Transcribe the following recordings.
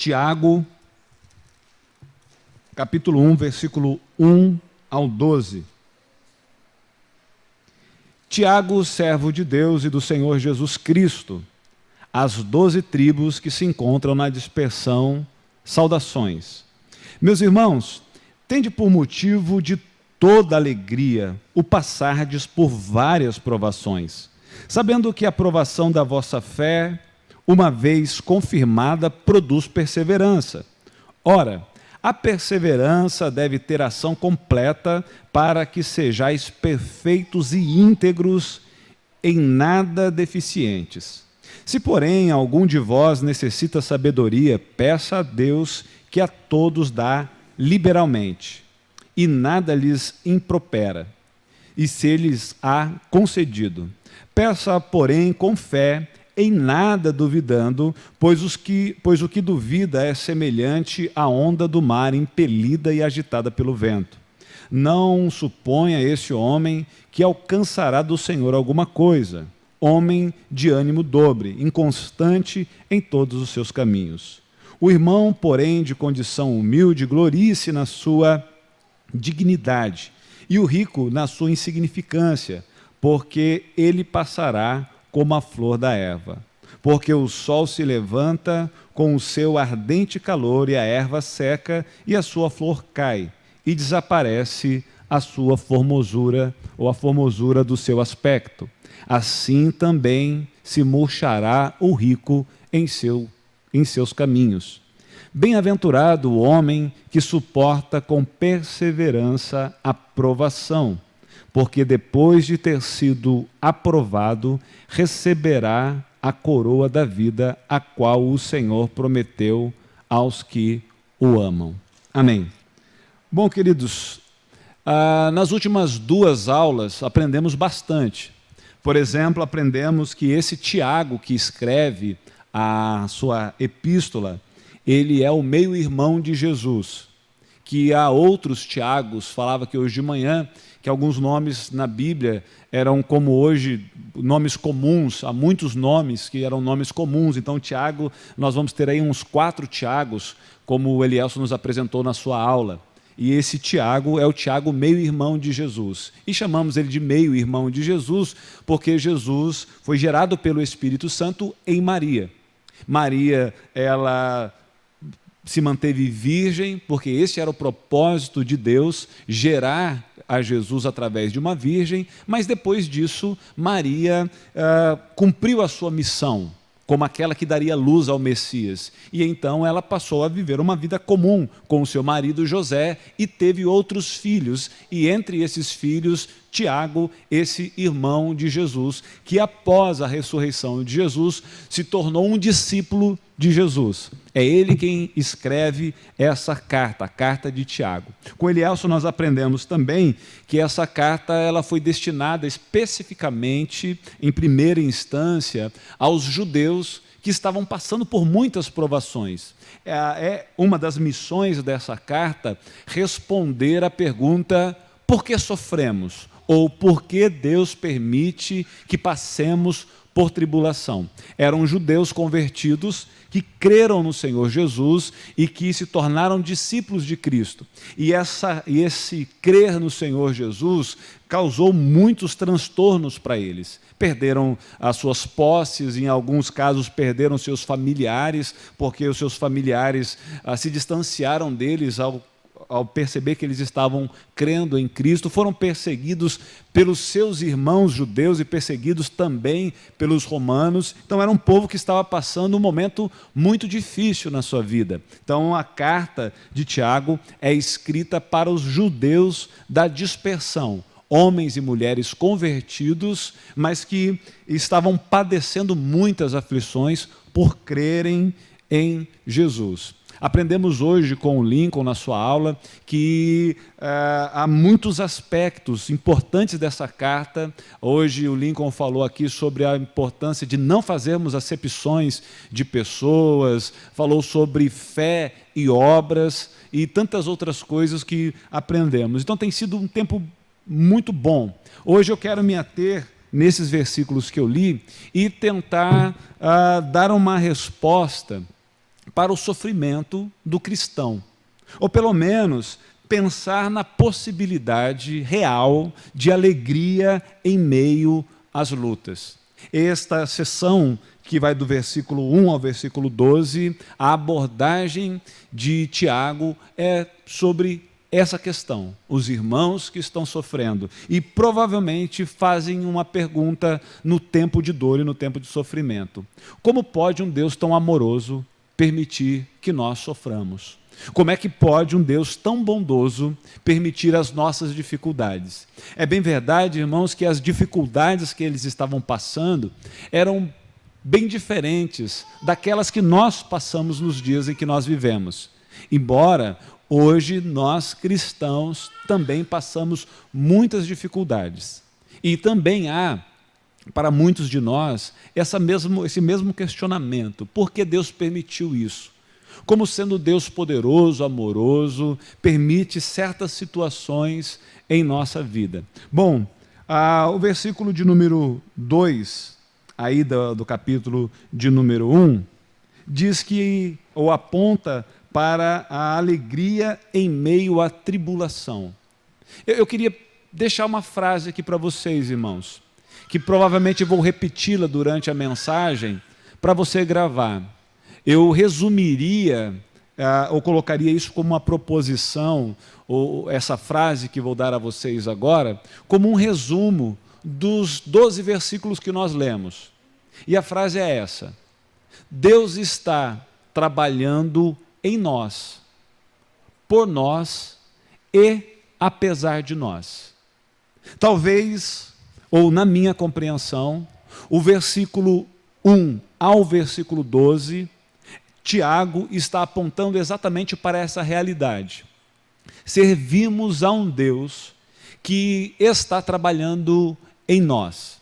Tiago, capítulo 1, versículo 1 ao 12. Tiago, servo de Deus e do Senhor Jesus Cristo, às 12 tribos que se encontram na dispersão, saudações. Meus irmãos, tende por motivo de toda alegria o passardes por várias provações, sabendo que a provação da vossa fé, uma vez confirmada, produz perseverança. Ora, a perseverança deve ter ação completa para que sejais perfeitos e íntegros, em nada deficientes. Se, porém, algum de vós necessita sabedoria, peça a Deus que a todos dá liberalmente, e nada lhes impropera, e se lhes há concedido. Peça, porém, com fé, em nada duvidando, pois o que duvida é semelhante à onda do mar impelida e agitada pelo vento. Não suponha esse homem que alcançará do Senhor alguma coisa, homem de ânimo dobre, inconstante em todos os seus caminhos. O irmão, porém, de condição humilde, glorie-se na sua dignidade, e o rico na sua insignificância, porque ele passará como a flor da erva. Porque o sol se levanta com o seu ardente calor, e a erva seca, e a sua flor cai, e desaparece a sua formosura, ou a formosura do seu aspecto. Assim também se murchará o rico em seus caminhos. Bem-aventurado o homem que suporta com perseverança a provação, porque depois de ter sido aprovado, receberá a coroa da vida, a qual o Senhor prometeu aos que o amam. Amém. Bom, queridos, nas últimas 2 aulas aprendemos bastante. Por exemplo, aprendemos que esse Tiago, que escreve a sua epístola, ele é o meio-irmão de Jesus, que há outros Tiagos, falava que hoje de manhã, que alguns nomes na Bíblia eram como hoje, nomes comuns, há muitos nomes que eram nomes comuns. Então, Tiago, nós vamos ter aí uns 4 Tiagos, como o Elielson nos apresentou na sua aula. E esse Tiago é o Tiago meio-irmão de Jesus. E chamamos ele de meio-irmão de Jesus, porque Jesus foi gerado pelo Espírito Santo em Maria. Maria, ela se manteve virgem, porque esse era o propósito de Deus, gerar a Jesus através de uma virgem, mas depois disso, Maria cumpriu a sua missão, como aquela que daria luz ao Messias. E então ela passou a viver uma vida comum com o seu marido José e teve outros filhos, e entre esses filhos, Tiago, esse irmão de Jesus, que após a ressurreição de Jesus, se tornou um discípulo de Jesus. É ele quem escreve essa carta, a carta de Tiago. Com Elielson nós aprendemos também que essa carta ela foi destinada especificamente, em primeira instância, aos judeus que estavam passando por muitas provações. É uma das missões dessa carta responder à pergunta: por que sofremos? Ou por que Deus permite que passemos por tribulação? Eram judeus convertidos que creram no Senhor Jesus e que se tornaram discípulos de Cristo. E esse crer no Senhor Jesus causou muitos transtornos para eles. Perderam as suas posses, em alguns casos perderam seus familiares, porque os seus familiares se distanciaram deles ao perceber que eles estavam crendo em Cristo, foram perseguidos pelos seus irmãos judeus e perseguidos também pelos romanos. Então era um povo que estava passando um momento muito difícil na sua vida. Então a carta de Tiago é escrita para os judeus da dispersão, homens e mulheres convertidos, mas que estavam padecendo muitas aflições por crerem em Jesus. Aprendemos hoje com o Lincoln, na sua aula, que há muitos aspectos importantes dessa carta. Hoje o Lincoln falou aqui sobre a importância de não fazermos acepções de pessoas, falou sobre fé e obras e tantas outras coisas que aprendemos. Então tem sido um tempo muito bom. Hoje eu quero me ater nesses versículos que eu li e tentar dar uma resposta para o sofrimento do cristão, ou pelo menos pensar na possibilidade real de alegria em meio às lutas. Esta sessão, que vai do versículo 1 ao versículo 12, a abordagem de Tiago é sobre essa questão, os irmãos que estão sofrendo, e provavelmente fazem uma pergunta no tempo de dor e no tempo de sofrimento: como pode um Deus tão amoroso permitir que nós soframos? Como é que pode um Deus tão bondoso permitir as nossas dificuldades? É bem verdade, irmãos, que as dificuldades que eles estavam passando eram bem diferentes daquelas que nós passamos nos dias em que nós vivemos. Embora hoje nós cristãos também passamos muitas dificuldades. E também há, para muitos de nós, esse mesmo questionamento: por que Deus permitiu isso? Como sendo Deus poderoso, amoroso, permite certas situações em nossa vida. Bom, o versículo de número 2, aí do capítulo de número 1, diz que, ou aponta para a alegria em meio à tribulação. Eu queria deixar uma frase aqui para vocês, irmãos, que provavelmente vou repeti-la durante a mensagem para você gravar. Eu resumiria, ou colocaria isso como uma proposição, ou essa frase que vou dar a vocês agora, como um resumo dos 12 versículos que nós lemos. E a frase é essa: Deus está trabalhando em nós, por nós e apesar de nós. Talvez, ou na minha compreensão, o versículo 1 ao versículo 12, Tiago está apontando exatamente para essa realidade. Servimos a um Deus que está trabalhando em nós.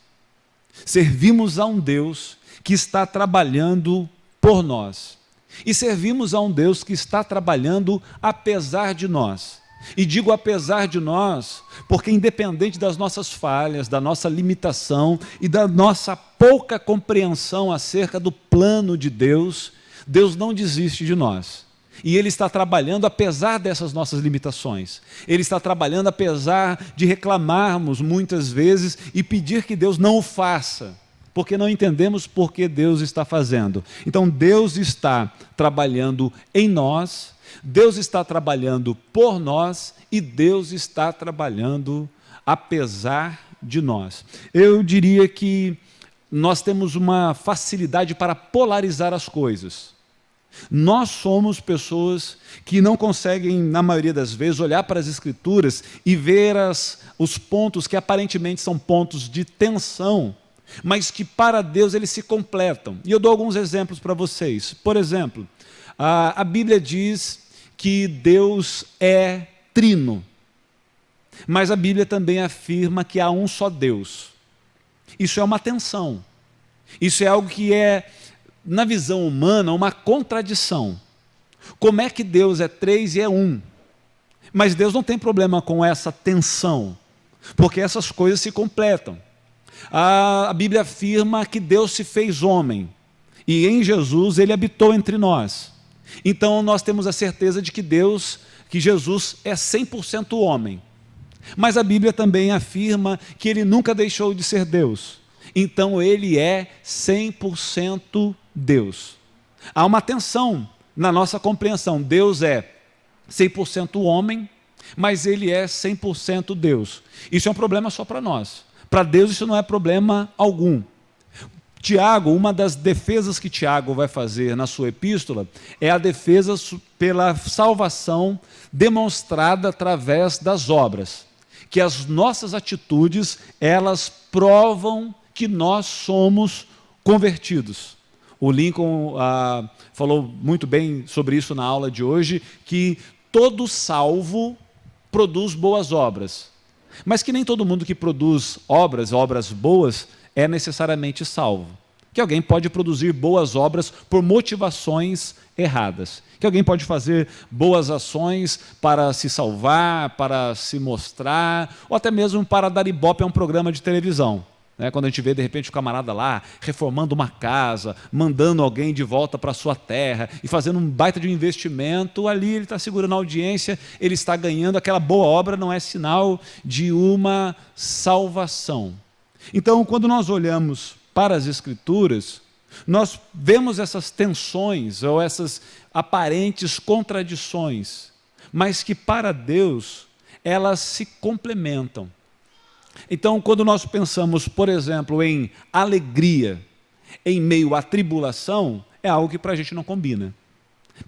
Servimos a um Deus que está trabalhando por nós. E servimos a um Deus que está trabalhando apesar de nós. E digo apesar de nós, porque independente das nossas falhas, da nossa limitação e da nossa pouca compreensão acerca do plano de Deus, Deus não desiste de nós. E Ele está trabalhando apesar dessas nossas limitações. Ele está trabalhando apesar de reclamarmos muitas vezes e pedir que Deus não o faça, porque não entendemos por que Deus está fazendo. Então Deus está trabalhando em nós, Deus está trabalhando por nós e Deus está trabalhando apesar de nós. Eu diria que nós temos uma facilidade para polarizar as coisas. Nós somos pessoas que não conseguem, na maioria das vezes, olhar para as Escrituras e ver os pontos que aparentemente são pontos de tensão, mas que para Deus eles se completam. E eu dou alguns exemplos para vocês. Por exemplo, a Bíblia diz que Deus é trino, mas a Bíblia também afirma que há um só Deus. Isso é uma tensão. Isso é algo que é, na visão humana, uma contradição. Como é que Deus é três e é um? Mas Deus não tem problema com essa tensão, porque essas coisas se completam. A Bíblia afirma que Deus se fez homem, e em Jesus Ele habitou entre nós. Então nós temos a certeza de que Jesus é 100% homem. Mas a Bíblia também afirma que Ele nunca deixou de ser Deus. Então Ele é 100% Deus. Há uma tensão na nossa compreensão. Deus é 100% homem, mas Ele é 100% Deus. Isso é um problema só para nós. Para Deus isso não é problema algum. Tiago, uma das defesas que Tiago vai fazer na sua epístola é a defesa pela salvação demonstrada através das obras. Que as nossas atitudes, elas provam que nós somos convertidos. O Lincoln falou muito bem sobre isso na aula de hoje, que todo salvo produz boas obras, mas que nem todo mundo que produz obras boas, é necessariamente salvo. Que alguém pode produzir boas obras por motivações erradas. Que alguém pode fazer boas ações para se salvar, para se mostrar, ou até mesmo para dar ibope a um programa de televisão. Quando a gente vê, de repente, o camarada lá reformando uma casa, mandando alguém de volta para a sua terra e fazendo um baita de um investimento, ali ele está segurando a audiência, ele está ganhando, aquela boa obra não é sinal de uma salvação. Então, quando nós olhamos para as Escrituras, nós vemos essas tensões ou essas aparentes contradições, mas que para Deus elas se complementam. Então, quando nós pensamos, por exemplo, em alegria em meio à tribulação, é algo que para a gente não combina.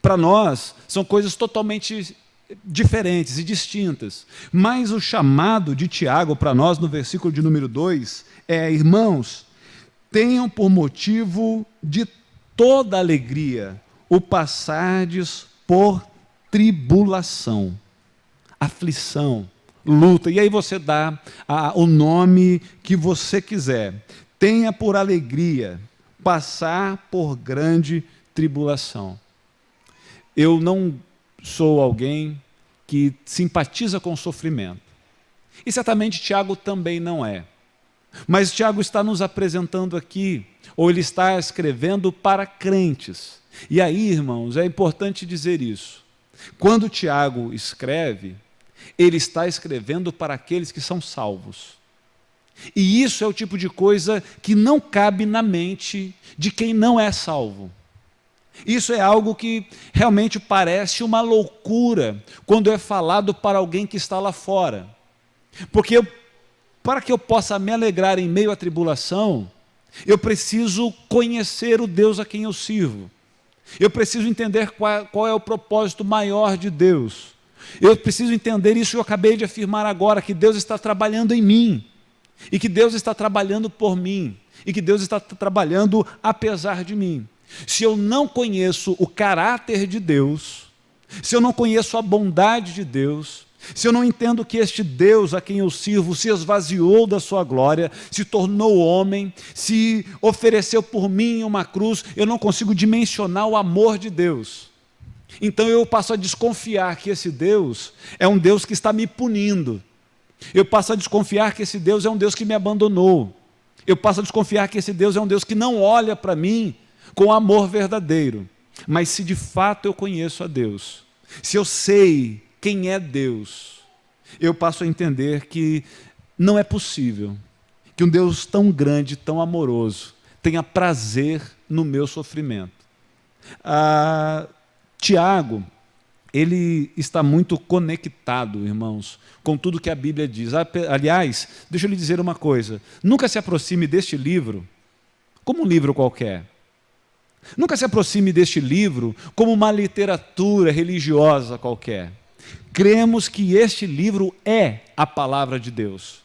Para nós, são coisas totalmente diferentes e distintas. Mas o chamado de Tiago para nós, no versículo de número 2, é: irmãos, tenham por motivo de toda alegria o passardes por tribulação, aflição, luta, e aí você dá o nome que você quiser. Tenha por alegria passar por grande tribulação. Eu não sou alguém que simpatiza com o sofrimento. E certamente Tiago também não é. Mas Tiago está nos apresentando aqui, ou ele está escrevendo para crentes. E aí, irmãos, é importante dizer isso. Quando Tiago escreve, ele está escrevendo para aqueles que são salvos. E isso é o tipo de coisa que não cabe na mente de quem não é salvo. Isso é algo que realmente parece uma loucura quando é falado para alguém que está lá fora. Porque para que eu possa me alegrar em meio à tribulação, eu preciso conhecer o Deus a quem eu sirvo. Eu preciso entender qual é o propósito maior de Deus. Eu preciso entender isso que eu acabei de afirmar agora, que Deus está trabalhando em mim, e que Deus está trabalhando por mim, e que Deus está trabalhando apesar de mim. Se eu não conheço o caráter de Deus, se eu não conheço a bondade de Deus, se eu não entendo que este Deus a quem eu sirvo se esvaziou da sua glória, se tornou homem, se ofereceu por mim em uma cruz, eu não consigo dimensionar o amor de Deus. Então eu passo a desconfiar que esse Deus é um Deus que está me punindo. Eu passo a desconfiar que esse Deus é um Deus que me abandonou. Eu passo a desconfiar que esse Deus é um Deus que não olha para mim com amor verdadeiro. Mas se de fato eu conheço a Deus, se eu sei quem é Deus, eu passo a entender que não é possível que um Deus tão grande, tão amoroso, tenha prazer no meu sofrimento. Tiago, ele está muito conectado, irmãos, com tudo que a Bíblia diz. Aliás, deixa eu lhe dizer uma coisa, nunca se aproxime deste livro como um livro qualquer. Nunca se aproxime deste livro como uma literatura religiosa qualquer. Cremos que este livro é a palavra de Deus.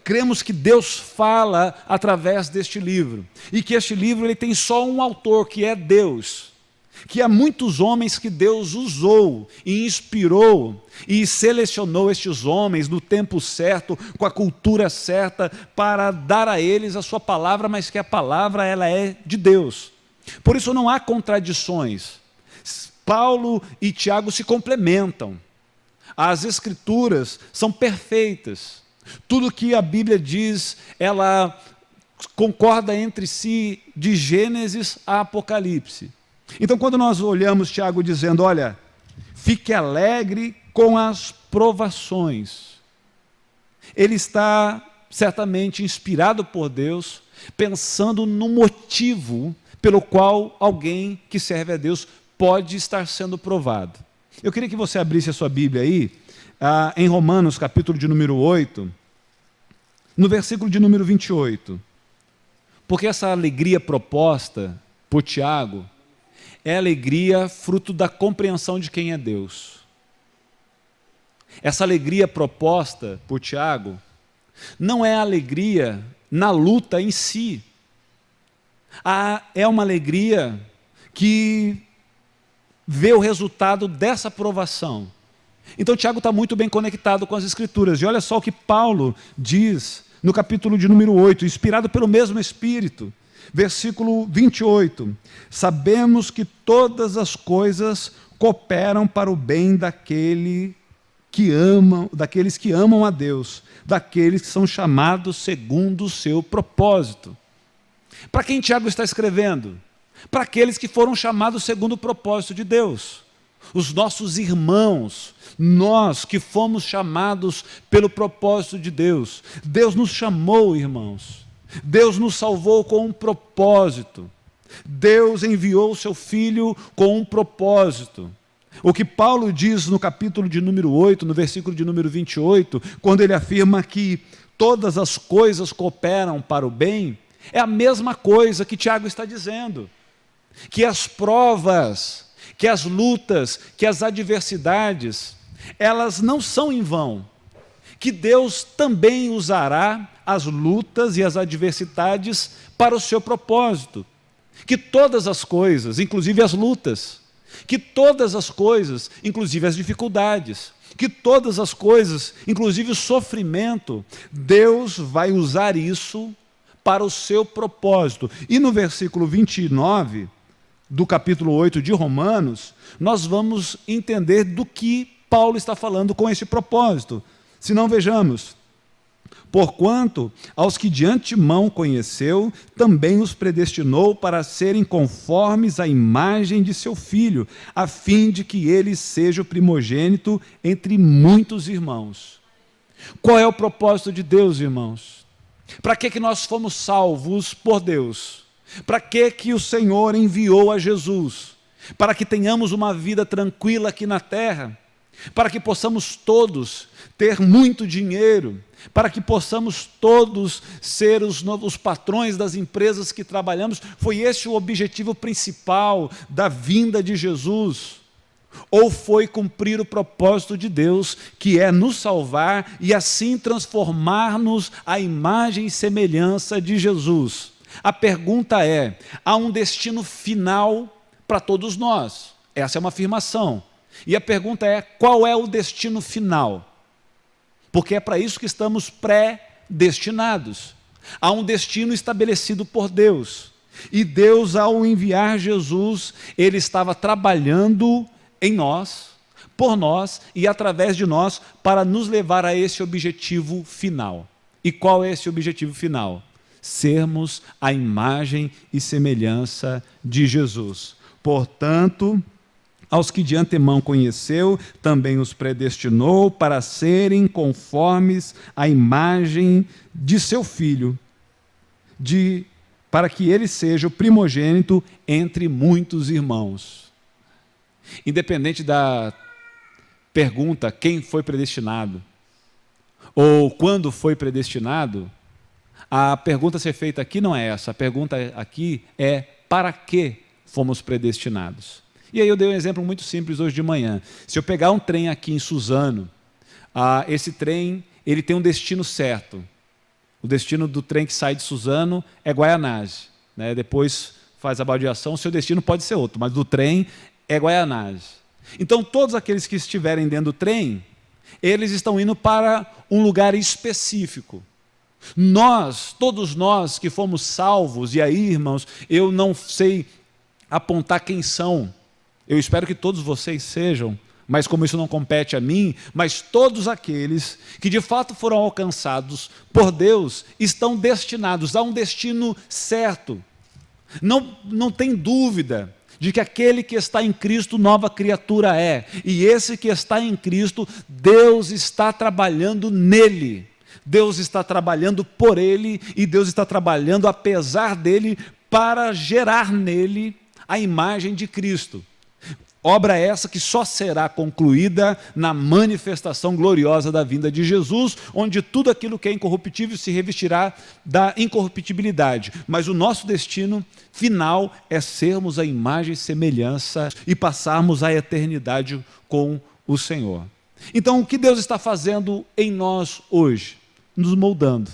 Cremos que Deus fala através deste livro. E que este livro ele tem só um autor, que é Deus. Que há muitos homens que Deus usou e inspirou e selecionou estes homens no tempo certo, com a cultura certa, para dar a eles a sua palavra, mas que a palavra ela é de Deus. Por isso não há contradições. Paulo e Tiago se complementam. As Escrituras são perfeitas. Tudo que a Bíblia diz, ela concorda entre si de Gênesis a Apocalipse. Então, quando nós olhamos Tiago dizendo, olha, fique alegre com as provações, ele está certamente inspirado por Deus, pensando no motivo pelo qual alguém que serve a Deus pode estar sendo provado. Eu queria que você abrisse a sua Bíblia aí, em Romanos, capítulo de número 8, no versículo de número 28. Porque essa alegria proposta por Tiago é alegria fruto da compreensão de quem é Deus. Essa alegria proposta por Tiago não é alegria na luta em si. É uma alegria que vê o resultado dessa provação. Então Tiago está muito bem conectado com as Escrituras. E olha só o que Paulo diz no capítulo de número 8, inspirado pelo mesmo Espírito. Versículo 28, sabemos que todas as coisas cooperam para o bem daquele daqueles que amam a Deus, daqueles que são chamados segundo o seu propósito. Para quem Tiago está escrevendo? Para aqueles que foram chamados segundo o propósito de Deus. Os nossos irmãos, nós que fomos chamados pelo propósito de Deus. Deus nos chamou, irmãos. Deus nos salvou com um propósito. Deus enviou o seu Filho com um propósito. O que Paulo diz no capítulo de número 8, no versículo de número 28, quando ele afirma que todas as coisas cooperam para o bem, é a mesma coisa que Tiago está dizendo. Que as provas, que as lutas, que as adversidades, elas não são em vão. Que Deus também usará as lutas e as adversidades para o seu propósito. Que todas as coisas, inclusive as lutas, que todas as coisas, inclusive as dificuldades, que todas as coisas, inclusive o sofrimento, Deus vai usar isso para o seu propósito. E no versículo 29 do capítulo 8 de Romanos, nós vamos entender do que Paulo está falando com esse propósito. Se não, vejamos. Porquanto, aos que de antemão conheceu, também os predestinou para serem conformes à imagem de seu Filho, a fim de que ele seja o primogênito entre muitos irmãos. Qual é o propósito de Deus, irmãos? Para que nós fomos salvos por Deus? Para que o Senhor enviou a Jesus? Para que tenhamos uma vida tranquila aqui na terra? Para que possamos todos ter muito dinheiro? Para que possamos todos ser os novos patrões das empresas que trabalhamos? Foi esse o objetivo principal da vinda de Jesus? Ou foi cumprir o propósito de Deus, que é nos salvar e assim transformar-nos à imagem e semelhança de Jesus? A pergunta é: há um destino final para todos nós? Essa é uma afirmação. E a pergunta é: qual é o destino final? Porque é para isso que estamos predestinados. Há um destino estabelecido por Deus. E Deus, ao enviar Jesus, Ele estava trabalhando em nós, por nós e através de nós, para nos levar a esse objetivo final. E qual é esse objetivo final? Sermos a imagem e semelhança de Jesus. Portanto, aos que de antemão conheceu, também os predestinou para serem conformes à imagem de seu Filho, para que ele seja o primogênito entre muitos irmãos. Independente da pergunta quem foi predestinado, ou quando foi predestinado, a pergunta a ser feita aqui não é essa. A pergunta aqui é: para que fomos predestinados? E aí eu dei um exemplo muito simples hoje de manhã. Se eu pegar um trem aqui em Suzano, esse trem ele tem um destino certo. O destino do trem que sai de Suzano é Guaianazes, né? Depois faz a baldeação, o seu destino pode ser outro, mas do trem é Guaianazes. Então todos aqueles que estiverem dentro do trem, eles estão indo para um lugar específico. Todos nós que fomos salvos, e aí, irmãos, eu não sei apontar quem são, eu espero que todos vocês sejam, mas como isso não compete a mim, mas todos aqueles que de fato foram alcançados por Deus estão destinados a um destino certo. Não tem dúvida de que aquele que está em Cristo nova criatura é, e esse que está em Cristo, Deus está trabalhando nele. Deus está trabalhando por ele e Deus está trabalhando apesar dele para gerar nele a imagem de Cristo. Obra essa que só será concluída na manifestação gloriosa da vinda de Jesus, onde tudo aquilo que é incorruptível se revestirá da incorruptibilidade. Mas o nosso destino final é sermos a imagem e semelhança e passarmos a eternidade com o Senhor. Então, o que Deus está fazendo em nós hoje? Nos moldando,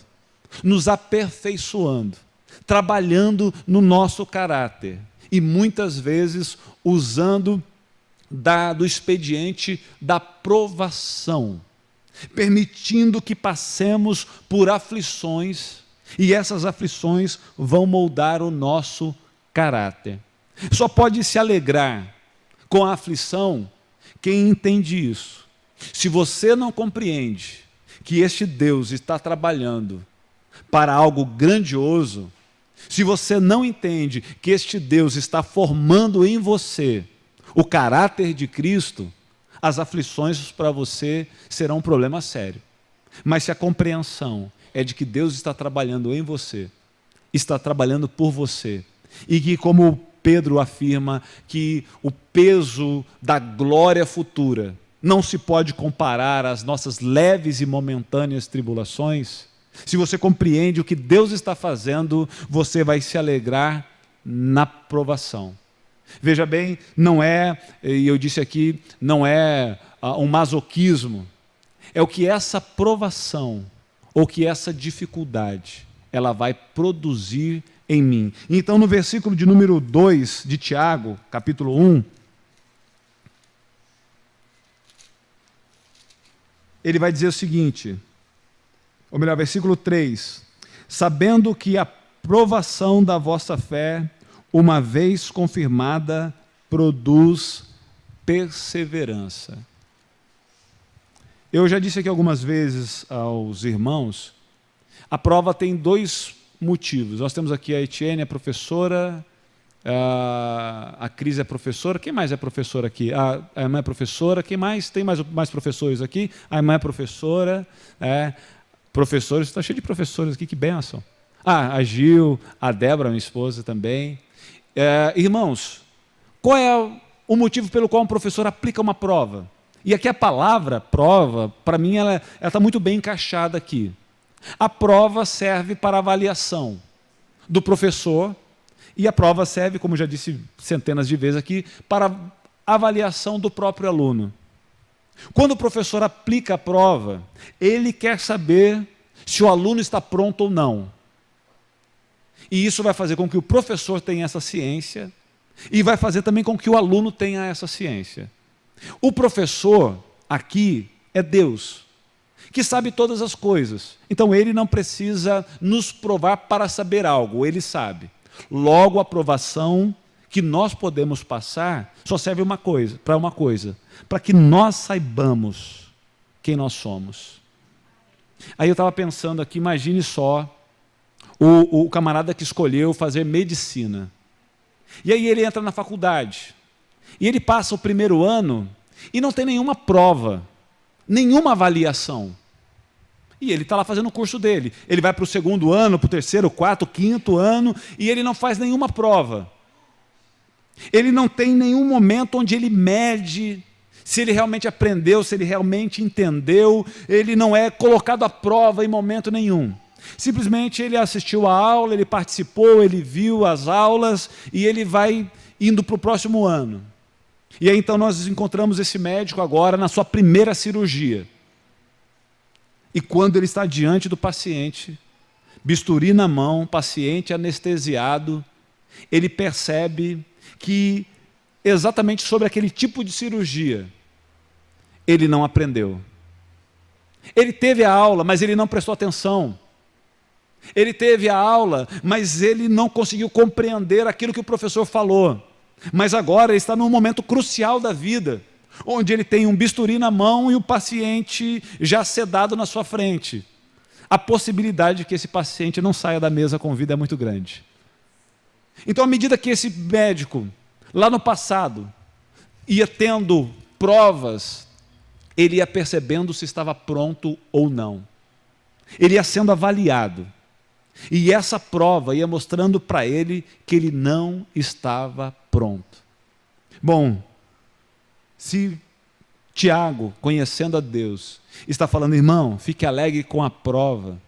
nos aperfeiçoando, trabalhando no nosso caráter e muitas vezes usando do expediente da provação, permitindo que passemos por aflições e essas aflições vão moldar o nosso caráter. Só pode se alegrar com a aflição quem entende isso. Se você não compreende que este Deus está trabalhando para algo grandioso, se você não entende que este Deus está formando em você o caráter de Cristo, as aflições para você serão um problema sério. Mas se a compreensão é de que Deus está trabalhando em você, está trabalhando por você, e que, como Pedro afirma, que o peso da glória futura não se pode comparar às nossas leves e momentâneas tribulações, se você compreende o que Deus está fazendo, você vai se alegrar na provação. Veja bem, não é, e eu disse aqui, não é um masoquismo, é o que essa provação, ou que essa dificuldade, ela vai produzir em mim. Então, no versículo de número 2 de Tiago, capítulo 1, ele vai dizer o seguinte, ou melhor, versículo 3, sabendo que a provação da vossa fé, uma vez confirmada, produz perseverança. Eu já disse aqui algumas vezes aos irmãos, a prova tem dois motivos. Nós temos aqui a Etienne, a professora, a Cris é professora. Quem mais é professora aqui? A irmã é professora. Quem mais? Tem mais professores aqui? A irmã é professora. Professores, está cheio de professores aqui, que bênção. A Gil, a Débora, minha esposa também. Irmãos, qual é o motivo pelo qual um professor aplica uma prova? E aqui a palavra prova, para mim, ela está muito bem encaixada aqui. A prova serve para avaliação do professor e a prova serve, como já disse centenas de vezes aqui, para avaliação do próprio aluno. Quando o professor aplica a prova, ele quer saber se o aluno está pronto ou não. E isso vai fazer com que o professor tenha essa ciência e vai fazer também com que o aluno tenha essa ciência. O professor aqui é Deus, que sabe todas as coisas. Então ele não precisa nos provar para saber algo, ele sabe. Logo, a aprovação que nós podemos passar só serve para uma coisa, para que nós saibamos quem nós somos. Aí eu estava pensando aqui, imagine só, o camarada que escolheu fazer medicina. E aí ele entra na faculdade. E ele passa o primeiro ano e não tem nenhuma prova, nenhuma avaliação. E ele está lá fazendo o curso dele. Ele vai para o segundo ano, para o terceiro, quarto, quinto ano, e ele não faz nenhuma prova. Ele não tem nenhum momento onde ele mede se ele realmente aprendeu, se ele realmente entendeu. Ele não é colocado à prova em momento nenhum. Simplesmente ele assistiu a aula, ele participou, ele viu as aulas e ele vai indo para o próximo ano. E aí então nós encontramos esse médico agora na sua primeira cirurgia. E quando ele está diante do paciente, bisturi na mão, paciente anestesiado, ele percebe que exatamente sobre aquele tipo de cirurgia, ele não aprendeu. Ele teve a aula, mas ele não prestou atenção. Ele teve a aula, mas ele não conseguiu compreender aquilo que o professor falou. Mas agora ele está num momento crucial da vida, onde ele tem um bisturi na mão e o paciente já sedado na sua frente. A possibilidade de que esse paciente não saia da mesa com vida é muito grande. Então, à medida que esse médico, lá no passado, ia tendo provas, ele ia percebendo se estava pronto ou não. Ele ia sendo avaliado. E essa prova ia mostrando para ele que ele não estava pronto. Bom, se Tiago, conhecendo a Deus, está falando, irmão, fique alegre com a prova.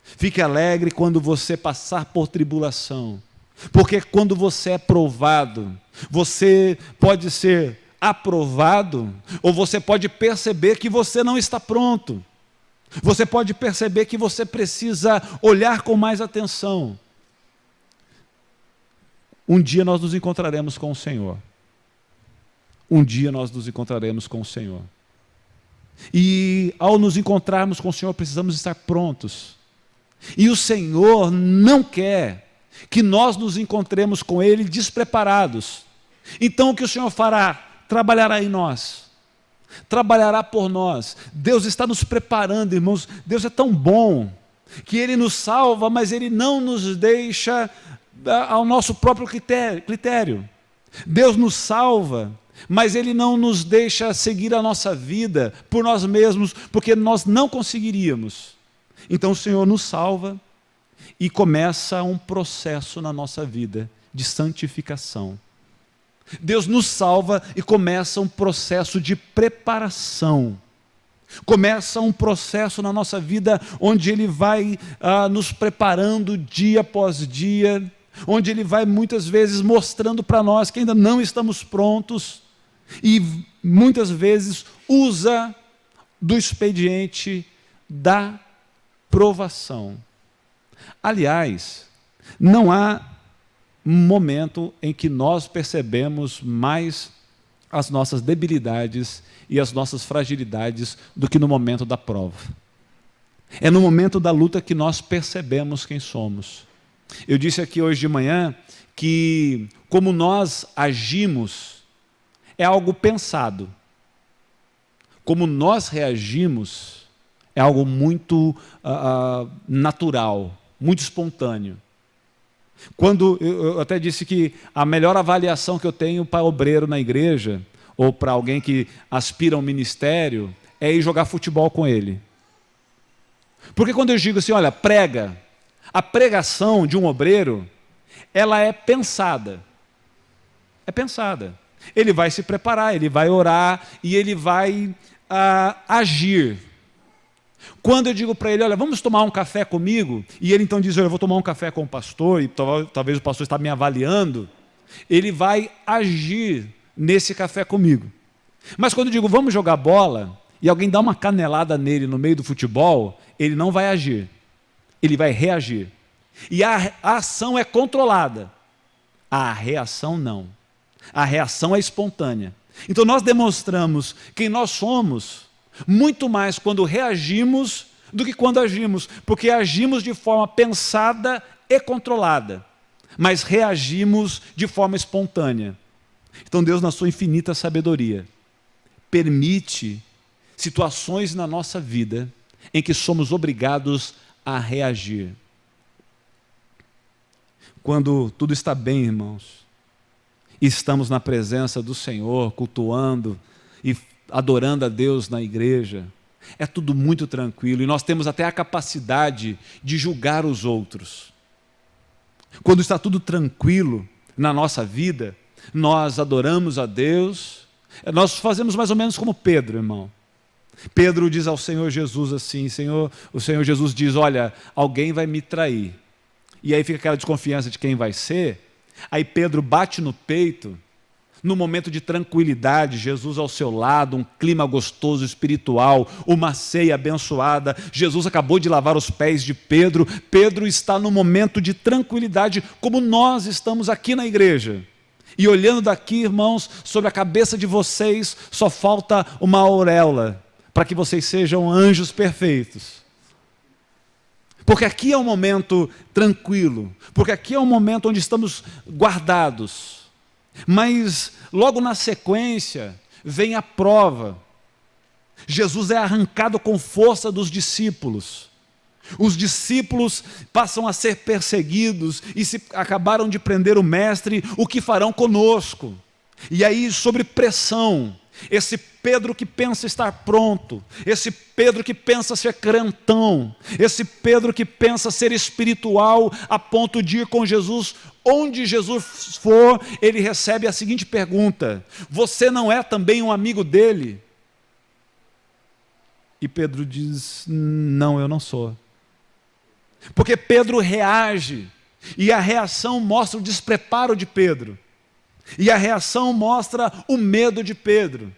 Fique alegre quando você passar por tribulação. Porque quando você é provado, você pode ser aprovado, ou você pode perceber que você não está pronto. Você pode perceber que você precisa olhar com mais atenção. Um dia nós nos encontraremos com o Senhor. Um dia nós nos encontraremos com o Senhor. E ao nos encontrarmos com o Senhor, precisamos estar prontos. E o Senhor não quer que nós nos encontremos com Ele despreparados. Então o que o Senhor fará? Trabalhará em nós. trabalhará por nós. Deus está nos preparando, irmãos. Deus é tão bom que Ele nos salva, mas Ele não nos deixa ao nosso próprio critério. Deus nos salva, mas Ele não nos deixa seguir a nossa vida por nós mesmos, porque nós não conseguiríamos. Então o Senhor nos salva e começa um processo na nossa vida de santificação. Deus nos salva e começa um processo de preparação. Começa um processo na nossa vida onde Ele vai nos preparando dia após dia, onde Ele vai muitas vezes mostrando para nós que ainda não estamos prontos e muitas vezes usa do expediente da provação. Aliás, não há momento em que nós percebemos mais as nossas debilidades e as nossas fragilidades do que no momento da prova. É no momento da luta que nós percebemos quem somos. Eu disse aqui hoje de manhã que como nós agimos é algo pensado. Como nós reagimos é algo muito natural, muito espontâneo. Quando eu até disse que a melhor avaliação que eu tenho para obreiro na igreja, ou para alguém que aspira a um ministério, é ir jogar futebol com ele. Porque quando eu digo assim, olha, prega, a pregação de um obreiro, ela é pensada. É pensada. Ele vai se preparar, ele vai orar e ele vai agir. Quando eu digo para ele, olha, vamos tomar um café comigo, e ele então diz, olha, eu vou tomar um café com o pastor, e talvez o pastor está me avaliando, ele vai agir nesse café comigo. Mas quando eu digo, vamos jogar bola, e alguém dá uma canelada nele no meio do futebol, ele não vai agir, ele vai reagir. E a ação é controlada, a reação não. A reação é espontânea. Então nós demonstramos quem nós somos, muito mais quando reagimos do que quando agimos, porque agimos de forma pensada e controlada, mas reagimos de forma espontânea. Então Deus, na sua infinita sabedoria, permite situações na nossa vida em que somos obrigados a reagir. Quando tudo está bem, irmãos, e estamos na presença do Senhor, cultuando e adorando a Deus na igreja, é tudo muito tranquilo e nós temos até a capacidade de julgar os outros. Quando está tudo tranquilo na nossa vida, nós adoramos a Deus, nós fazemos mais ou menos como Pedro, irmão. Pedro diz ao Senhor Jesus assim, o Senhor Jesus diz, olha, alguém vai me trair. E aí fica aquela desconfiança de quem vai ser, aí Pedro bate no peito. No momento de tranquilidade, Jesus ao seu lado, um clima gostoso, espiritual, uma ceia abençoada. Jesus acabou de lavar os pés de Pedro. Pedro está no momento de tranquilidade, como nós estamos aqui na igreja. E olhando daqui, irmãos, sobre a cabeça de vocês, só falta uma auréola, para que vocês sejam anjos perfeitos. Porque aqui é um momento tranquilo, porque aqui é um momento onde estamos guardados. Mas logo na sequência vem a prova. Jesus é arrancado com força dos discípulos. Os discípulos passam a ser perseguidos e se acabaram de prender o mestre, o que farão conosco? E aí, sob pressão, esse Pedro que pensa estar pronto, esse Pedro que pensa ser crentão, esse Pedro que pensa ser espiritual a ponto de ir com Jesus, onde Jesus for, ele recebe a seguinte pergunta: você não é também um amigo dele? E Pedro diz, não, eu não sou. Porque Pedro reage, e a reação mostra o despreparo de Pedro, e a reação mostra o medo de Pedro.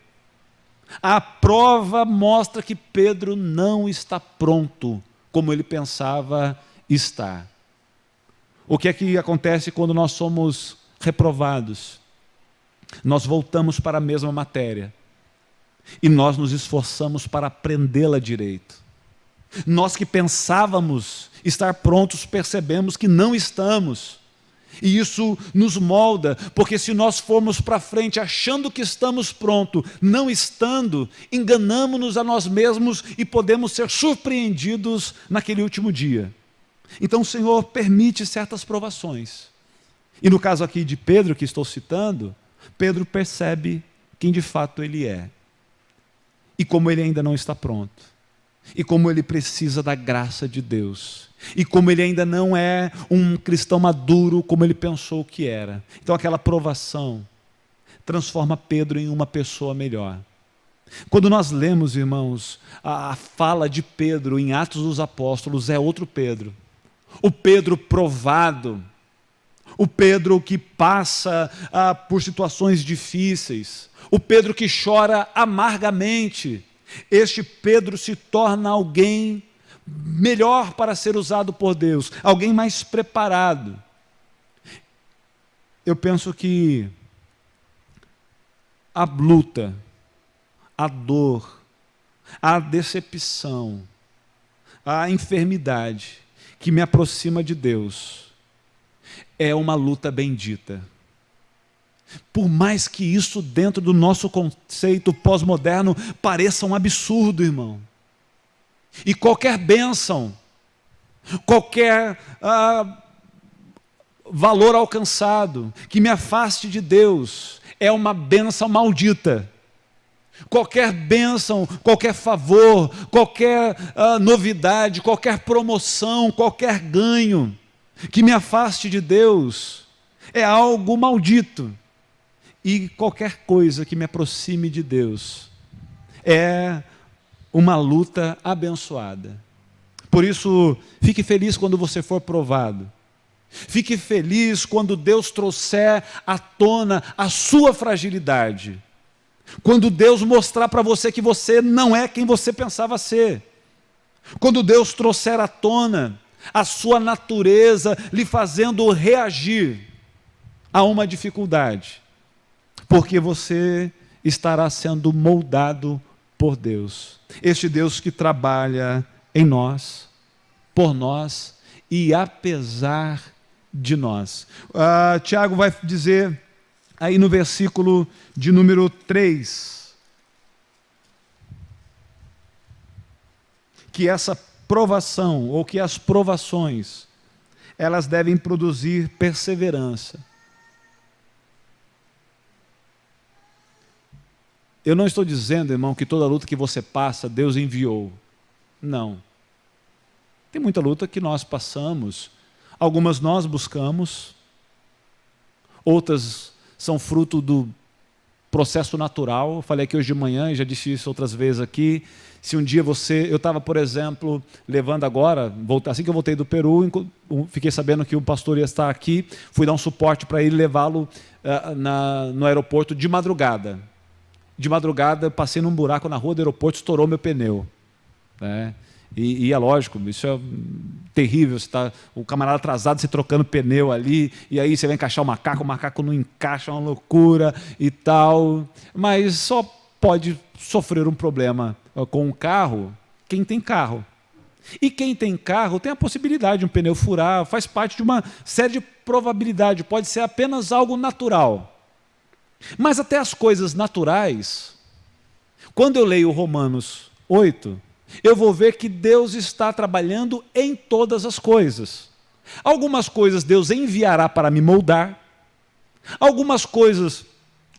A prova mostra que Pedro não está pronto como ele pensava estar. O que é que acontece quando nós somos reprovados? Nós voltamos para a mesma matéria e nós nos esforçamos para aprendê-la direito. Nós que pensávamos estar prontos, percebemos que não estamos. E isso nos molda, porque se nós formos para frente achando que estamos prontos, não estando, enganamos-nos a nós mesmos e podemos ser surpreendidos naquele último dia. Então o Senhor permite certas provações. E no caso aqui de Pedro, que estou citando, Pedro percebe quem de fato ele é. E como ele ainda não está pronto. E como ele precisa da graça de Deus. E como ele ainda não é um cristão maduro como ele pensou que era. Então aquela provação transforma Pedro em uma pessoa melhor. Quando nós lemos, irmãos, a fala de Pedro em Atos dos Apóstolos, é outro Pedro. O Pedro provado, o Pedro que passa por situações difíceis, o Pedro que chora amargamente. Este Pedro se torna alguém melhor para ser usado por Deus, alguém mais preparado. Eu penso que a luta, a dor, a decepção, a enfermidade que me aproxima de Deus é uma luta bendita. Por mais que isso dentro do nosso conceito pós-moderno pareça um absurdo, irmão. E qualquer bênção, qualquer valor alcançado que me afaste de Deus é uma bênção maldita. Qualquer bênção, qualquer favor, qualquer novidade, qualquer promoção, qualquer ganho que me afaste de Deus é algo maldito. E qualquer coisa que me aproxime de Deus é uma luta abençoada. Por isso, fique feliz quando você for provado. Fique feliz quando Deus trouxer à tona a sua fragilidade. Quando Deus mostrar para você que você não é quem você pensava ser. Quando Deus trouxer à tona a sua natureza, lhe fazendo reagir a uma dificuldade. Porque você estará sendo moldado por Deus. Este Deus que trabalha em nós, por nós e apesar de nós. Tiago vai dizer aí no versículo de número 3, que essa provação, ou que as provações, elas devem produzir perseverança. Eu não estou dizendo, irmão, que toda luta que você passa, Deus enviou. Não. Tem muita luta que nós passamos, algumas nós buscamos, outras são fruto do processo natural. Eu falei aqui hoje de manhã, e já disse isso outras vezes aqui, se um dia eu estava, por exemplo, levando agora, assim que eu voltei do Peru, fiquei sabendo que o pastor ia estar aqui, fui dar um suporte para ele, levá-lo no aeroporto de madrugada. De madrugada, passei num buraco na rua do aeroporto, estourou meu pneu. Né? E é lógico, isso é terrível, você tá, o camarada atrasado, você trocando pneu ali, e aí você vai encaixar o macaco não encaixa, é uma loucura e tal. Mas só pode sofrer um problema com o carro quem tem carro. E quem tem carro tem a possibilidade de um pneu furar, faz parte de uma série de probabilidades, pode ser apenas algo natural. Mas até as coisas naturais, quando eu leio Romanos 8, eu vou ver que Deus está trabalhando em todas as coisas. Algumas coisas Deus enviará para me moldar, algumas coisas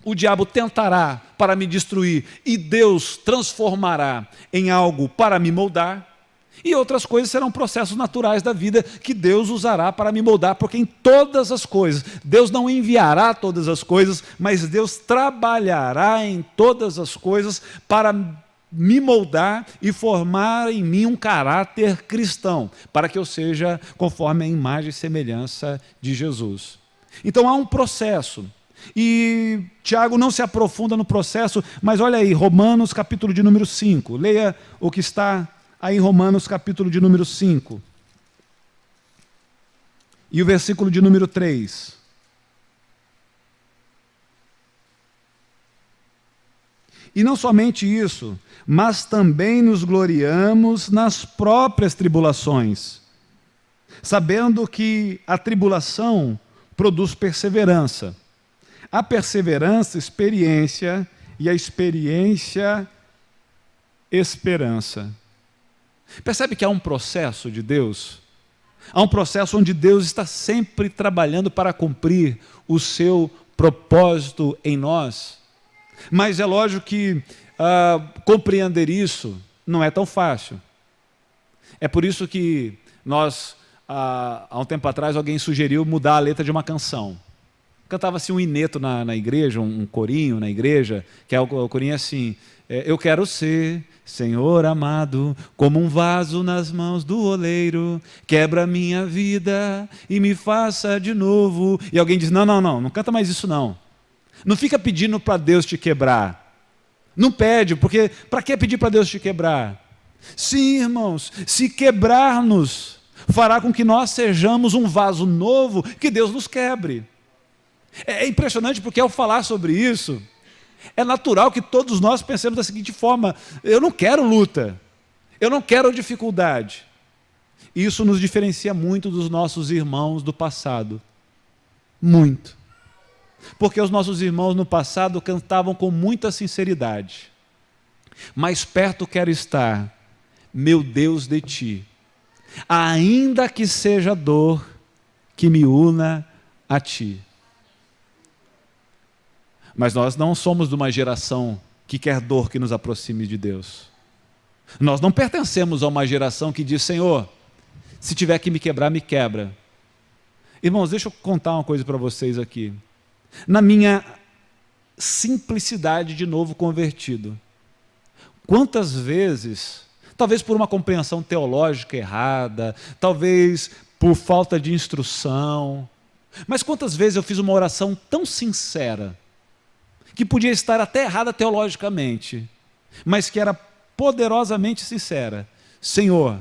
o diabo tentará para me destruir e Deus transformará em algo para me moldar, e outras coisas serão processos naturais da vida que Deus usará para me moldar, porque em todas as coisas, Deus não enviará todas as coisas, mas Deus trabalhará em todas as coisas para me moldar e formar em mim um caráter cristão, para que eu seja conforme a imagem e semelhança de Jesus. Então há um processo, e Tiago não se aprofunda no processo, mas olha aí, Romanos capítulo de número 5, leia o que está aí em Romanos capítulo de número 5, e o versículo de número 3. E não somente isso, mas também nos gloriamos nas próprias tribulações, sabendo que a tribulação produz perseverança. A perseverança, experiência, e a experiência, esperança. Percebe que há um processo de Deus? Há um processo onde Deus está sempre trabalhando para cumprir o seu propósito em nós. Mas é lógico que compreender isso não é tão fácil. É por isso que há um tempo atrás, alguém sugeriu mudar a letra de uma canção. Cantava-se um hineto na igreja, um corinho na igreja, que é o corinho assim: eu quero ser, Senhor amado, como um vaso nas mãos do oleiro, quebra minha vida e me faça de novo. E alguém diz: não canta mais isso não. Não fica pedindo para Deus te quebrar. Não pede, porque para que pedir para Deus te quebrar? Sim, irmãos, se quebrar-nos, fará com que nós sejamos um vaso novo que Deus nos quebre. É impressionante porque ao falar sobre isso, é natural que todos nós pensemos da seguinte forma: eu não quero luta, eu não quero dificuldade. Isso nos diferencia muito dos nossos irmãos do passado. Muito. Porque os nossos irmãos no passado cantavam com muita sinceridade: mais perto quero estar, meu Deus, de ti, ainda que seja dor que me una a ti. Mas nós não somos de uma geração que quer dor que nos aproxime de Deus. Nós não pertencemos a uma geração que diz: Senhor, se tiver que me quebrar, me quebra. Irmãos, deixa eu contar uma coisa para vocês aqui. Na minha simplicidade de novo convertido, quantas vezes, talvez por uma compreensão teológica errada, talvez por falta de instrução, mas quantas vezes eu fiz uma oração tão sincera, que podia estar até errada teologicamente, mas que era poderosamente sincera: Senhor,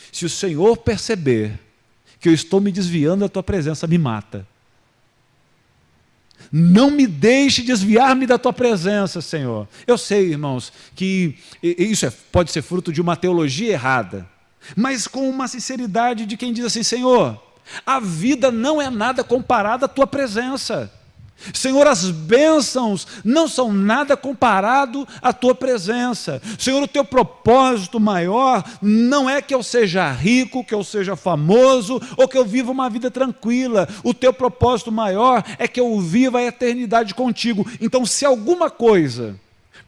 se o Senhor perceber que eu estou me desviando da tua presença, me mata. Não me deixe desviar-me da tua presença, Senhor. Eu sei, irmãos, que isso pode ser fruto de uma teologia errada, mas com uma sinceridade de quem diz assim: Senhor, a vida não é nada comparada à tua presença. Senhor, as bênçãos não são nada comparado à tua presença. Senhor, o teu propósito maior não é que eu seja rico, que eu seja famoso, ou que eu viva uma vida tranquila. O teu propósito maior é que eu viva a eternidade contigo. Então, se alguma coisa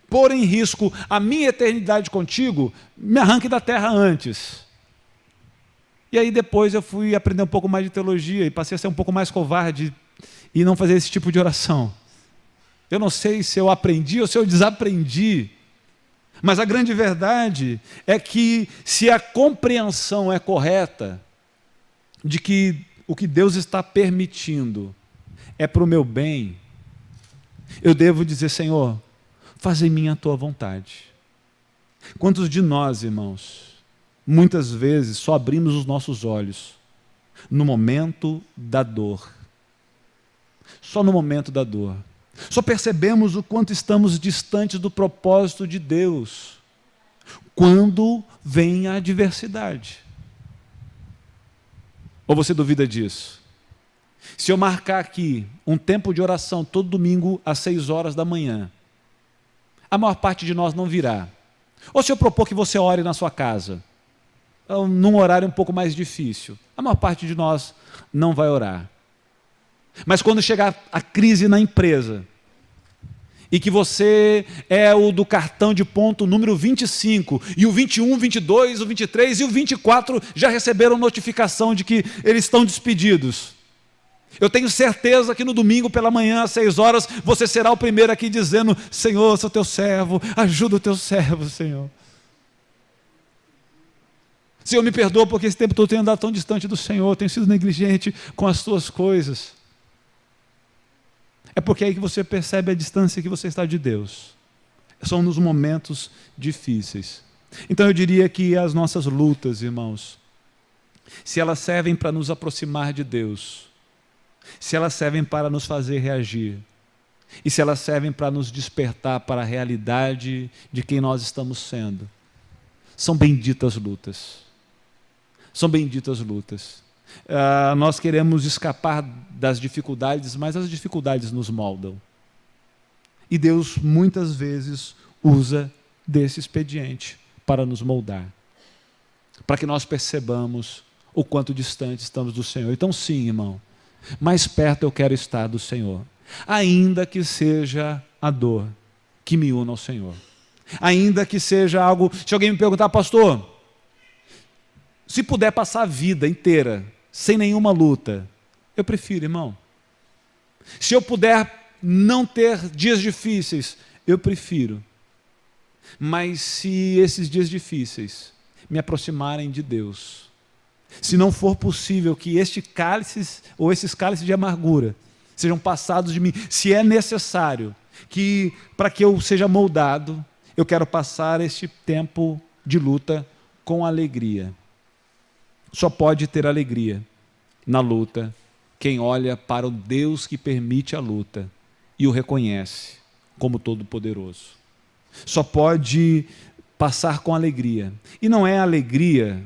pôr em risco a minha eternidade contigo, me arranque da terra antes. E aí depois eu fui aprender um pouco mais de teologia e passei a ser um pouco mais covarde e não fazer esse tipo de oração. Eu não sei se eu aprendi ou se eu desaprendi, mas a grande verdade é que se a compreensão é correta de que o que Deus está permitindo é para o meu bem, eu devo dizer: Senhor, faz em mim a tua vontade. Quantos de nós, irmãos, muitas vezes só abrimos os nossos olhos no momento da dor? Só no momento da dor. Só percebemos o quanto estamos distantes do propósito de Deus quando vem a adversidade. Ou você duvida disso? Se eu marcar aqui um tempo de oração todo domingo às 6 horas da manhã, a maior parte de nós não virá. Ou se eu propor que você ore na sua casa, num horário um pouco mais difícil, a maior parte de nós não vai orar. Mas quando chegar a crise na empresa, e que você é o do cartão de ponto número 25, e o 21, 22, o 23 e o 24 já receberam notificação de que eles estão despedidos, eu tenho certeza que no domingo pela manhã, às 6 horas, você será o primeiro aqui dizendo: Senhor, sou teu servo, ajuda o teu servo, Senhor. Senhor, me perdoa porque esse tempo todo eu tenho andado tão distante do Senhor, tenho sido negligente com as tuas coisas. É porque é aí que você percebe a distância que você está de Deus. São nos momentos difíceis. Então eu diria que as nossas lutas, irmãos, se elas servem para nos aproximar de Deus, se elas servem para nos fazer reagir, e se elas servem para nos despertar para a realidade de quem nós estamos sendo, são benditas lutas. São benditas lutas. Nós queremos escapar das dificuldades, mas as dificuldades nos moldam. E Deus muitas vezes usa desse expediente para nos moldar, para que nós percebamos o quanto distante estamos do Senhor. Então sim, irmão, mais perto eu quero estar do Senhor, ainda que seja a dor que me una ao Senhor, ainda que seja algo, se alguém me perguntar, pastor, se puder passar a vida inteira sem nenhuma luta, eu prefiro, irmão. Se eu puder não ter dias difíceis, eu prefiro. Mas se esses dias difíceis me aproximarem de Deus, se não for possível que este cálice ou esses cálices de amargura sejam passados de mim, se é necessário que para que eu seja moldado, eu quero passar este tempo de luta com alegria. Só pode ter alegria na luta quem olha para o Deus que permite a luta e o reconhece como todo-poderoso. Só pode passar com alegria. E não é a alegria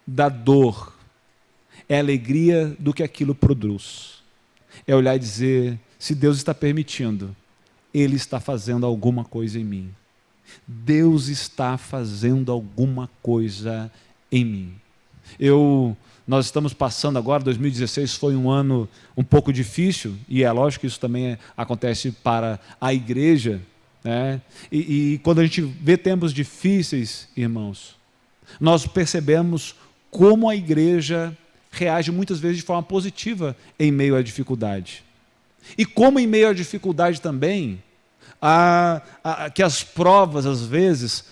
da dor, é a alegria do que aquilo produz. É olhar e dizer, se Deus está permitindo, Ele está fazendo alguma coisa em mim. Deus está fazendo alguma coisa em mim. Nós estamos passando agora, 2016 foi um ano um pouco difícil, e é lógico que isso também acontece para a igreja, né? E quando a gente vê tempos difíceis, irmãos, nós percebemos como a igreja reage muitas vezes de forma positiva em meio à dificuldade. E como em meio à dificuldade também, que as provas às vezes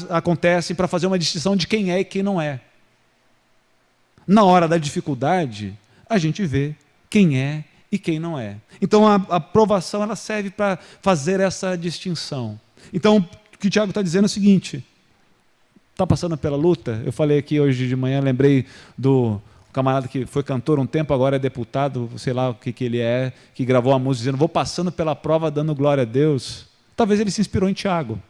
acontecem para fazer uma distinção de quem é e quem não é. Na hora da dificuldade, a gente vê quem é e quem não é. Então a provação ela serve para fazer essa distinção. Então o que o Tiago está dizendo é o seguinte: está passando pela luta? Eu falei aqui hoje de manhã, lembrei do camarada que foi cantor um tempo, agora é deputado, sei lá o que ele é, que gravou uma música dizendo, vou passando pela prova dando glória a Deus. Talvez ele se inspirou em Tiago.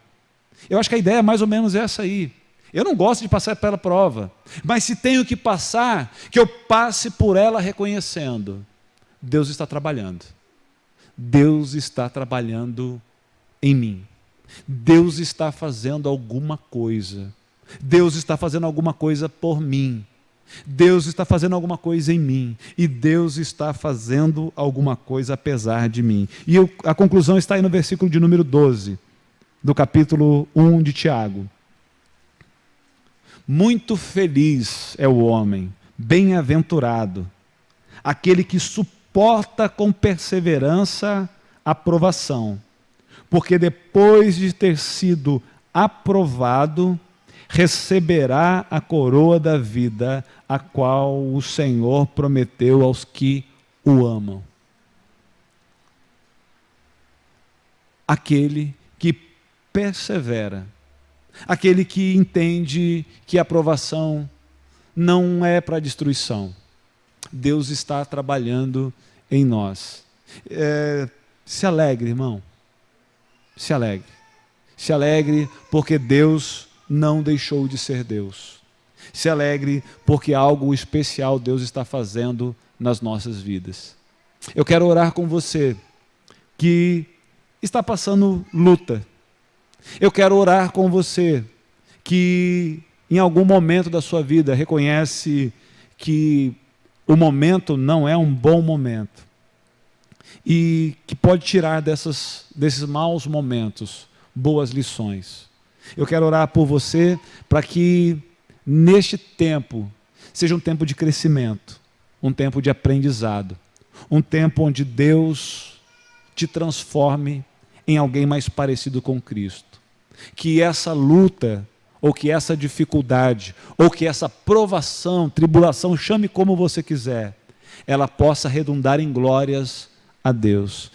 Eu acho que a ideia é mais ou menos essa aí. Eu não gosto de passar pela prova, mas se tenho que passar, que eu passe por ela reconhecendo, Deus está trabalhando. Deus está trabalhando em mim. Deus está fazendo alguma coisa. Deus está fazendo alguma coisa por mim. Deus está fazendo alguma coisa em mim. E Deus está fazendo alguma coisa apesar de mim. E a conclusão está aí no versículo de número 12, do capítulo 1 de Tiago. Muito feliz é o homem, bem-aventurado, aquele que suporta com perseverança a provação, porque depois de ter sido aprovado, receberá a coroa da vida, a qual o Senhor prometeu aos que o amam. Aquele que persevera, aquele que entende que a aprovação não é para destruição. Deus está trabalhando em nós. Se alegre, irmão. Se alegre. Se alegre porque Deus não deixou de ser Deus. Se alegre porque algo especial Deus está fazendo nas nossas vidas. Eu quero orar com você que está passando luta. Eu quero orar com você que em algum momento da sua vida reconhece que o momento não é um bom momento e que pode tirar desses maus momentos boas lições. Eu quero orar por você para que neste tempo seja um tempo de crescimento, um tempo de aprendizado, um tempo onde Deus te transforme em alguém mais parecido com Cristo. Que essa luta, ou que essa dificuldade, ou que essa provação, tribulação, chame como você quiser, ela possa redundar em glórias a Deus.